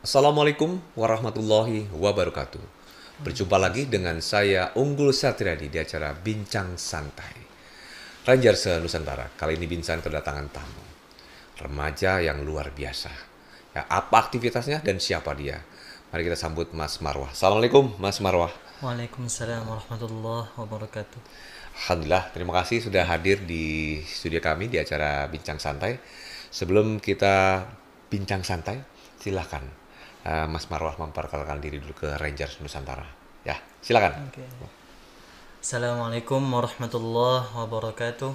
Assalamualaikum warahmatullahi wabarakatuh. Berjumpa lagi dengan saya Unggul Satriadi di acara Bincang Santai. Ranger se-Nusantara, kali ini Bincang kedatangan tamu. Remaja yang luar biasa. Ya, apa aktivitasnya dan siapa dia? Mari kita sambut Mas Marwah. Assalamualaikum Mas Marwah. Waalaikumsalam warahmatullahi wabarakatuh. Alhamdulillah, terima kasih sudah hadir di studio kami di acara Bincang Santai. Sebelum kita bincang santai, silahkan Mas Marwah memperkenalkan diri dulu ke Rangers Nusantara. Ya, silakan. Oke. Assalamualaikum warahmatullahi wabarakatuh.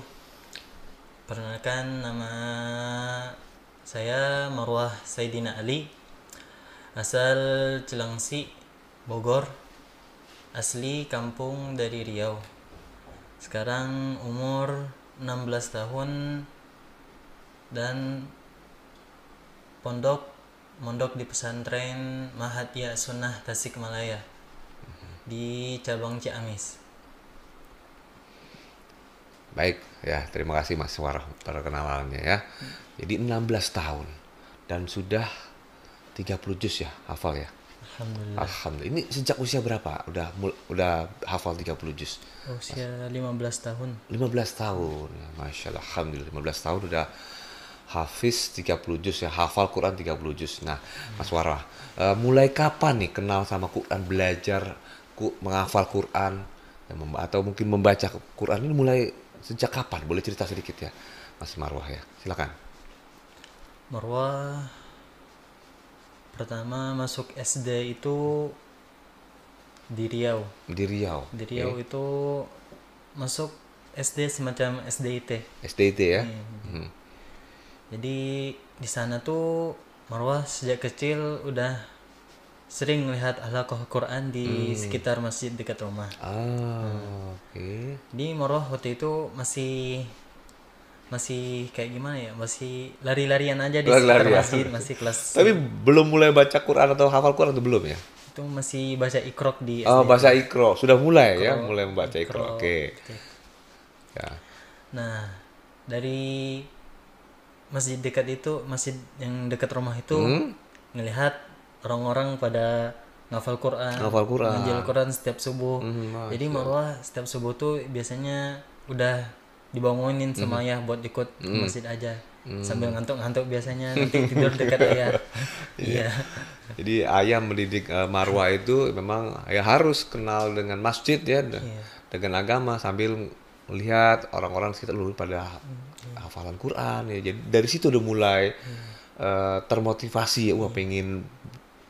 Perkenalkan, nama saya Marwah Saidina Ali, asal Cilangsi, Bogor, asli kampung dari Riau. Sekarang umur 16 tahun dan mondok di pesantren Mahathir Sunnah Tasikmalaya di cabang Ciamis. Baik, ya terima kasih Mas Marwah perkenalannya ya. Jadi 16 tahun dan sudah 30 juz ya, hafal ya. Alhamdulillah. Alhamdulillah. Ini sejak usia berapa? Udah hafal 30 juz. Usia 15 tahun. 15 tahun. Ya, Masya Allah. Alhamdulillah 15 tahun udah hafiz 30 juz ya, hafal Quran 30 juz. Nah, Mas Warah, mulai kapan nih kenal sama Quran, belajar menghafal Quran ya, atau mungkin membaca Quran ini mulai sejak kapan? Boleh cerita sedikit ya, Mas Marwah ya. Silakan. Marwah pertama masuk SD itu di Riau. Di Riau. Di Oke. Riau itu masuk SD semacam SDIT. SDIT ya. Hmm. Hmm. Jadi di sana tuh Marwah sejak kecil udah sering melihat halaqah Quran di sekitar masjid dekat rumah. Oke. Jadi Marwah waktu itu masih masih kayak gimana ya, masih lari-larian aja di sekitar Lari-lari ya. masjid, masih kelas Tapi belum mulai baca Quran atau hafal Quran atau belum ya? itu masih baca ikrok di Oh, SD itu. bahasa Iqra. Sudah mulai ya, Ikrok, mulai membaca Iqra. ikrok Oke. gitu. Ya. Nah, dari masjid dekat itu, masjid yang dekat rumah itu Hmm? ngelihat orang-orang pada ngafal Quran, Hafal menghafal Quran. Quran setiap subuh. Jadi Masya Allah. Marwah setiap subuh tuh biasanya udah dibangunin sama ayah buat ikut ke masjid aja. Sambil ngantuk-ngantuk biasanya nanti tidur dekat ayah. Iya. Jadi ayah mendidik Marwah itu memang ya harus kenal dengan masjid ya, Iya. dengan agama sambil melihat orang-orang sekitar lu pada hafalan Quran ya. Jadi dari situ udah mulai termotivasi ya, wah pengen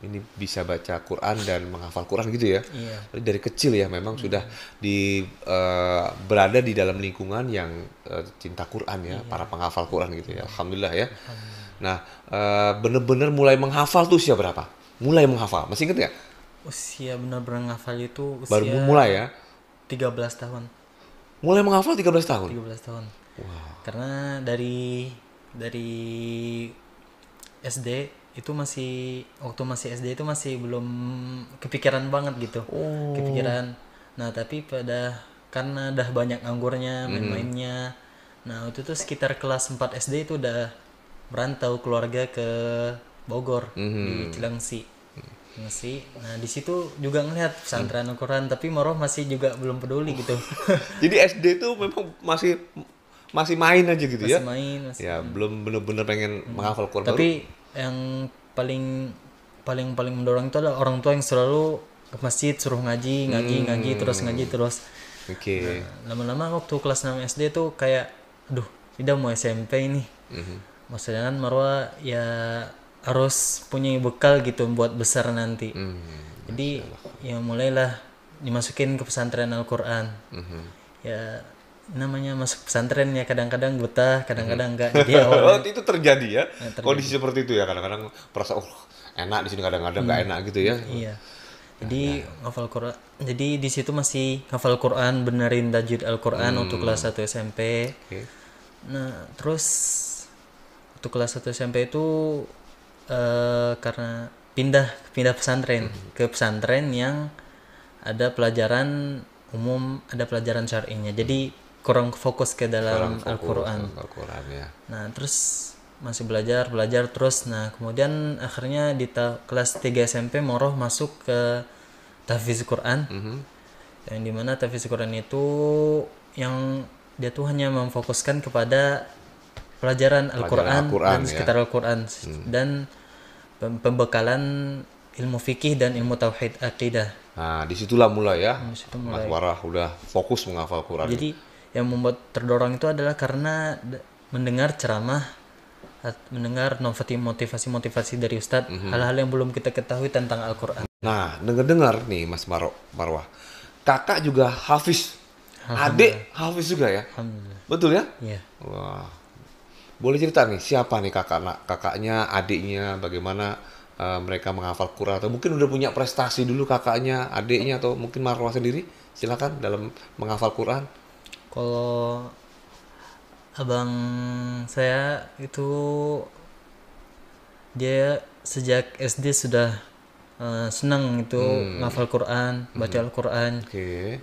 ini bisa baca Quran dan menghafal Quran gitu ya. Iya. Jadi dari kecil ya memang sudah berada di dalam lingkungan yang cinta Quran ya, para penghafal Quran gitu ya. Alhamdulillah ya. Nah, bener-bener mulai menghafal tuh usia berapa? Mulai menghafal, masih inget nggak? Usia benar-benar ngafal itu Baru usia mulai ya? 13 tahun. Mulai menghafal 13 tahun? 13 tahun. Karena dari SD itu masih waktu masih SD itu masih belum kepikiran banget gitu. Kepikiran. Nah, tapi karena udah banyak anggurnya, main-mainnya. Nah, waktu itu sekitar kelas 4 SD itu udah merantau keluarga ke Bogor di Cilangsi. Cilangsi. Nah, di situ juga ngelihat pesantren Al-Quran, tapi Marwah masih juga belum peduli gitu. Jadi SD tuh memang masih masih main aja gitu ya? Masih main, masih. Ya, belum bener-bener pengen menghafal Quran baru. Tapi yang paling paling paling mendorong itu adalah orang tua yang selalu ke masjid suruh ngaji, ngaji terus. Oke. Lama-lama waktu kelas 6 SD tuh kayak aduh, udah mau SMP ini. Maksudnya kan Marwa ya harus punya bekal gitu buat besar nanti. Jadi ya mulailah dimasukin ke pesantren Al-Quran. Ya namanya masuk pesantren ya kadang-kadang betah, kadang-kadang enggak. Jadi Oh, awalnya itu terjadi ya? terjadi. Kondisi seperti itu ya, kadang-kadang perasa enak di sini, kadang-kadang nggak enak gitu ya. Iya. Jadi ngafal Quran. Jadi di situ masih ngafal Quran, benerin tajwid Al-Quran untuk kelas 1 SMP. Oke. Nah, terus untuk kelas 1 SMP itu karena pindah pindah pesantren ke pesantren yang ada pelajaran umum, ada pelajaran syar'inya. Jadi kurang fokus ke dalam Kurang fokus Al-Quran. Al-Quran ya. Nah, terus masih belajar terus. Nah kemudian akhirnya di kelas 3 SMP Moroh masuk ke tahfiz Quran, yang dimana tahfiz Quran itu yang dia tuh hanya memfokuskan kepada pelajaran Al-Quran dan sekitar Al-Quran dan pembekalan ilmu fikih dan ilmu tauhid akidah. Nah, disitulah mulai ya. Mas Warah udah fokus menghafal Quran. Jadi yang membuat terdorong itu adalah karena mendengar ceramah, mendengar motivasi dari Ustadz, hal-hal yang belum kita ketahui tentang Al-Quran. Nah, dengar nih Mas Marwah, kakak juga hafiz, adik hafiz juga ya? Alhamdulillah. Betul ya? Iya. Wah, boleh cerita nih siapa nih kakaknya, adiknya, bagaimana mereka menghafal Quran, atau mungkin udah punya prestasi dulu kakaknya, adiknya, atau mungkin Marwah sendiri, silakan dalam menghafal Quran. Kalau abang saya itu dia sejak SD sudah senang itu menghafal Quran, baca Al-Quran.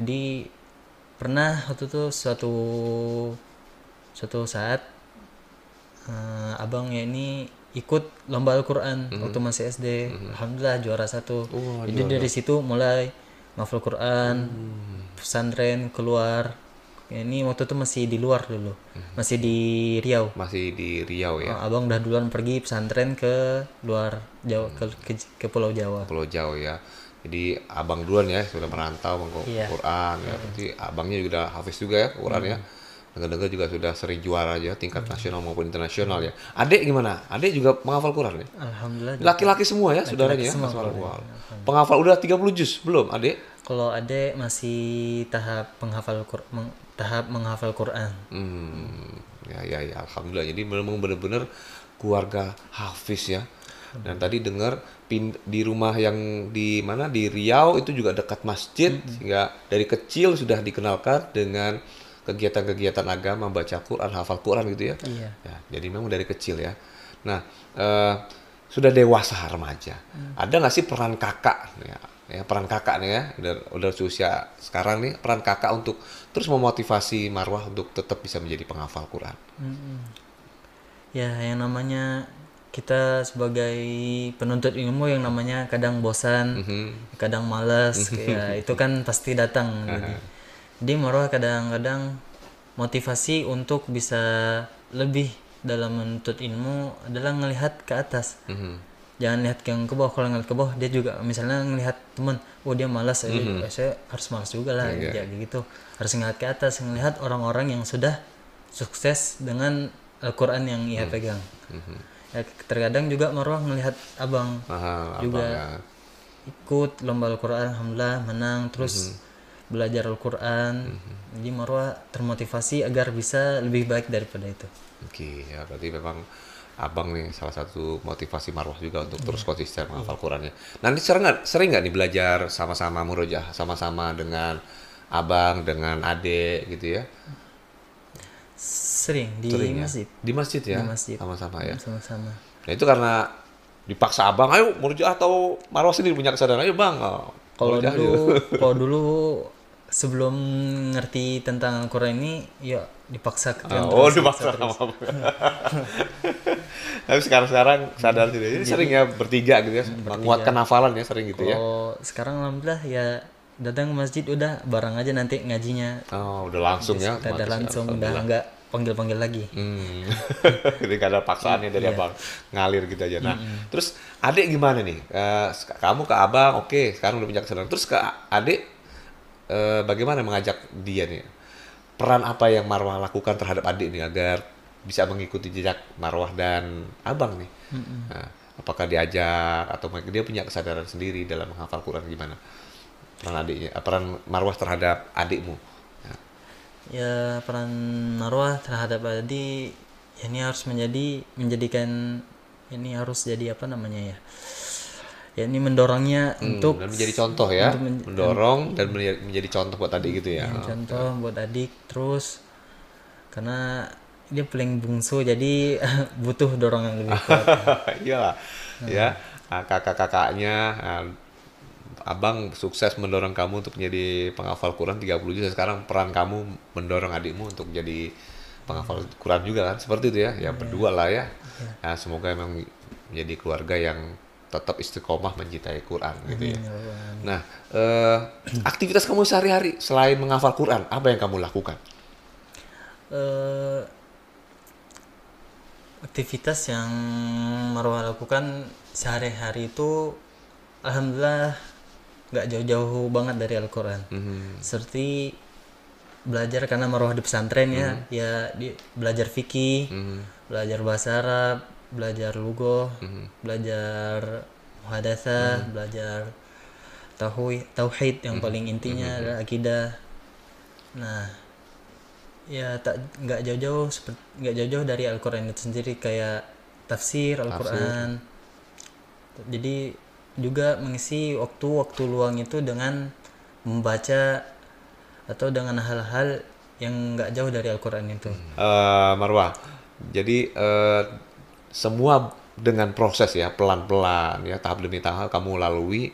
Di pernah waktu itu suatu saat abangnya ini ikut lomba Al-Quran waktu masih SD. Alhamdulillah juara 1. Jadi dari situ mulai menghafal Quran, pesantren keluar. Ini waktu itu masih di luar dulu, masih di Riau. Masih di Riau ya. Abang udah duluan pergi pesantren ke luar Jawa, ke Pulau Jawa. Pulau Jawa ya. Jadi abang duluan ya sudah merantau Quran ya. Berarti abangnya juga udah hafiz juga ya Quran ya. Dengar-dengar juga sudah sering juara aja tingkat nasional maupun internasional ya. Adik gimana? Adik juga menghafal Quran ya? Alhamdulillah. Laki-laki semua ya saudaranya ya? Penghafal udah 30 juz belum adik? Kalau adik masih tahap menghafal Quran. Ya, alhamdulillah. Jadi memang benar-benar keluarga hafiz ya. Dan tadi dengar di rumah yang di mana di Riau itu juga dekat masjid, sehingga dari kecil sudah dikenalkan dengan kegiatan-kegiatan agama, baca Quran, hafal Quran gitu ya. Iya. Ya, jadi memang dari kecil ya. Nah, sudah dewasa remaja. Ada nggak sih peran kakak ya, peran kakak nih ya, udah usia sekarang nih, peran kakak untuk terus memotivasi Marwah untuk tetap bisa menjadi penghafal Quran? Ya, yang namanya kita sebagai penuntut ilmu yang namanya kadang bosan, kadang malas, kayak itu kan pasti datang. Jadi Marwah kadang-kadang motivasi untuk bisa lebih dalam menuntut ilmu adalah ngelihat ke atas. Jangan lihat yang ke bawah. Kalau ngelihat ke bawah dia juga misalnya ngelihat teman, oh dia malas, saya harus malas juga lah, gitu. Harus ngelihat ke atas, ngelihat orang-orang yang sudah sukses dengan Al-Quran yang ia pegang. Ya, terkadang juga Marwah ngelihat abang juga ikut lomba Al-Quran, alhamdulillah menang, terus belajar Al-Quran. Jadi Marwah termotivasi agar bisa lebih baik daripada itu. Oke, ya berarti memang abang nih salah satu motivasi Marwah juga untuk terus konsisten menghafal Qurannya. Nanti sering nggak nih belajar sama-sama murojaah, sama-sama dengan abang, dengan adik gitu ya? Sering di masjid. Di masjid ya? Di masjid. Sama-sama ya? Sama-sama. Nah itu karena dipaksa abang, ayo murojaah, atau Marwah sendiri punya kesadaran, ayo bang. Kalau dulu sebelum ngerti tentang Al-Quran ini, ya dipaksa. Dipaksa sama abang. Tapi sekarang sadar tidak. Jadi sering ya bertiga gitu ya, menguatkan hafalan ya, sering gitu ya. Oh, sekarang alhamdulillah ya datang ke masjid udah bareng aja nanti ngajinya. Udah langsung ya. Udah langsung, udah enggak panggil-panggil lagi. Jadi gak ada paksaannya dari abang, ngalir gitu aja. Nah, terus adik gimana nih? Kamu ke abang, oke, sekarang udah punya kesadaran. Terus ke adik, bagaimana mengajak dia nih? Peran apa yang Marwah lakukan terhadap adik nih agar bisa mengikuti jejak Marwah dan abang nih? Nah, apakah diajak atau dia punya kesadaran sendiri dalam menghafal Quran, gimana? Peran Marwah terhadap adikmu? Ya, peran Marwah terhadap adik ini harus menjadikan ini harus jadi apa namanya ya? Ya ini mendorongnya untuk dan menjadi contoh ya, mendorong dan menjadi contoh buat adik gitu ya. Contoh buat adik, terus karena dia paling bungsu jadi butuh dorongan lebih kuat. Iyalah, ya kakak-kakaknya, abang sukses mendorong kamu untuk menjadi penghafal Quran 30 juz. Sekarang peran kamu mendorong adikmu untuk jadi penghafal Quran juga kan, seperti itu ya. Ya berdua lah ya. Nah, semoga memang menjadi keluarga yang tetap istiqomah mencintai Quran gitu ya. Nah, aktivitas kamu sehari-hari selain menghafal Quran, apa yang kamu lakukan? Eh, Aktivitas yang Marwah lakukan sehari-hari itu alhamdulillah nggak jauh-jauh banget dari Al-Quran. Seperti belajar, karena Marwah di pesantren ya belajar fikih, belajar bahasa Arab, belajar lugoh, belajar muhadatsah, belajar tauhid yang paling intinya adalah akidah. Nah, ya nggak jauh-jauh dari Al-Quran itu sendiri, kayak tafsir Al-Quran. Jadi juga mengisi waktu luang itu dengan membaca atau dengan hal-hal yang nggak jauh dari Al-Quran itu. Marwah, jadi semua dengan proses ya, pelan-pelan ya, tahap demi tahap kamu lalui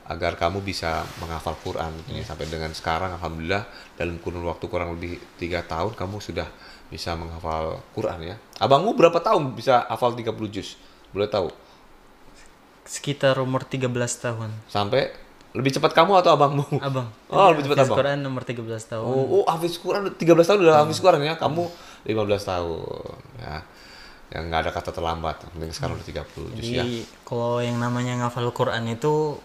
agar kamu bisa menghafal Quran ya. Sampai dengan sekarang alhamdulillah dalam kurun waktu kurang lebih 3 tahun kamu sudah bisa menghafal Quran ya. Abangmu berapa tahun bisa hafal 30 juz? Boleh tahu? Sekitar umur 13 tahun. Sampai lebih cepat kamu atau abangmu? Abang. Oh, lebih cepat Hafiz abang. Quran umur 13 tahun. Oh, hafiz Quran 13 tahun udah hafiz Quran ya. Kamu 15 tahun ya. Yang nggak ada kata terlambat. Penting sekarang udah 30 juz ya. Jadi kalau yang namanya ngafal Quran itu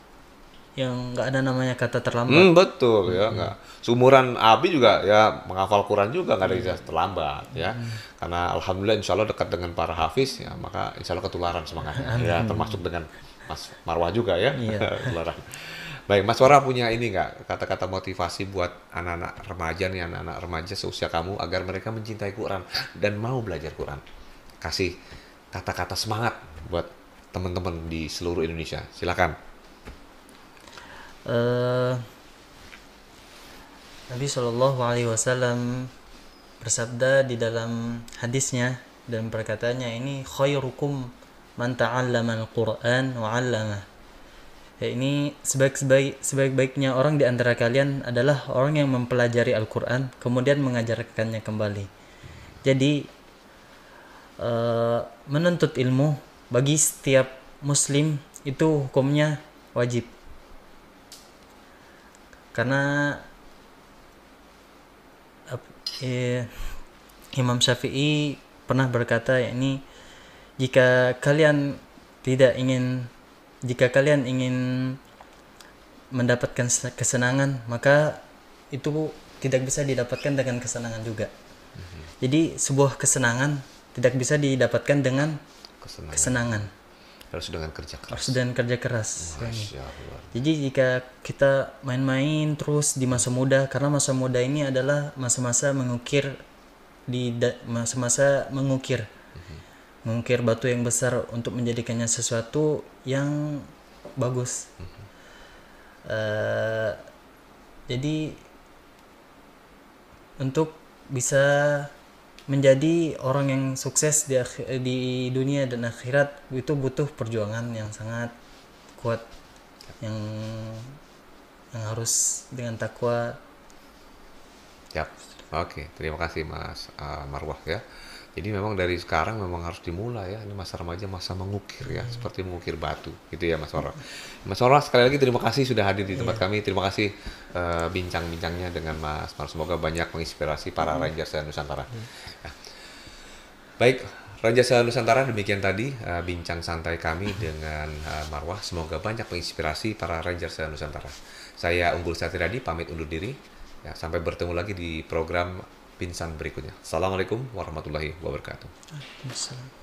yang nggak ada namanya kata terlambat. Betul ya, nggak. Seumuran Abi juga ya menghafal Quran juga nggak ada istilah terlambat ya. Karena alhamdulillah insya Allah dekat dengan para hafiz ya, maka insya Allah ketularan semangatnya ya, termasuk dengan Mas Marwah juga ya. Ketularan. Baik, Mas Wara punya ini nggak kata-kata motivasi buat anak-anak remaja nih, anak-anak remaja seusia kamu agar mereka mencintai Quran dan mau belajar Quran. Kasih kata-kata semangat buat teman-teman di seluruh Indonesia. Silakan. Nabi Shallallahu Alaihi Wasallam bersabda di dalam hadisnya dan perkataannya ini, khairukum man ta'allama al-Quran wa 'allamah. Ya, ini sebaik-baiknya orang di antara kalian adalah orang yang mempelajari Al-Quran kemudian mengajarkannya kembali. Jadi menuntut ilmu bagi setiap muslim itu hukumnya wajib. Karena Imam Syafi'i pernah berkata, yakni jika kalian ingin mendapatkan kesenangan, maka itu tidak bisa didapatkan dengan kesenangan juga. Jadi sebuah kesenangan tidak bisa didapatkan dengan kesenangan. Harus dengan kerja keras. Harus dengan kerja keras. Masya Allah. Jadi jika kita main-main terus di masa muda, karena masa muda ini adalah masa-masa mengukir mengukir batu yang besar untuk menjadikannya sesuatu yang bagus. Jadi untuk bisa menjadi orang yang sukses di dunia dan akhirat itu butuh perjuangan yang sangat kuat, yang harus dengan takwa. Yap. Oke, terima kasih Mas Marwah ya. Jadi memang dari sekarang memang harus dimulai ya. Ini masa remaja, masa mengukir ya, seperti mengukir batu gitu ya Mas Marwah. Mas Marwah, sekali lagi terima kasih sudah hadir di tempat kami. Terima kasih bincang-bincangnya dengan Mas Marwah. Semoga banyak menginspirasi para Rangers Nusantara. Ya. Baik, Rangers Nusantara, demikian tadi bincang santai kami dengan Marwah. Semoga banyak menginspirasi para Rangers Nusantara. Saya Unggul Satiradi pamit undur diri. Ya, sampai bertemu lagi di program Pinsan berikutnya. Assalamualaikum warahmatullahi wabarakatuh. Waalaikumsalam.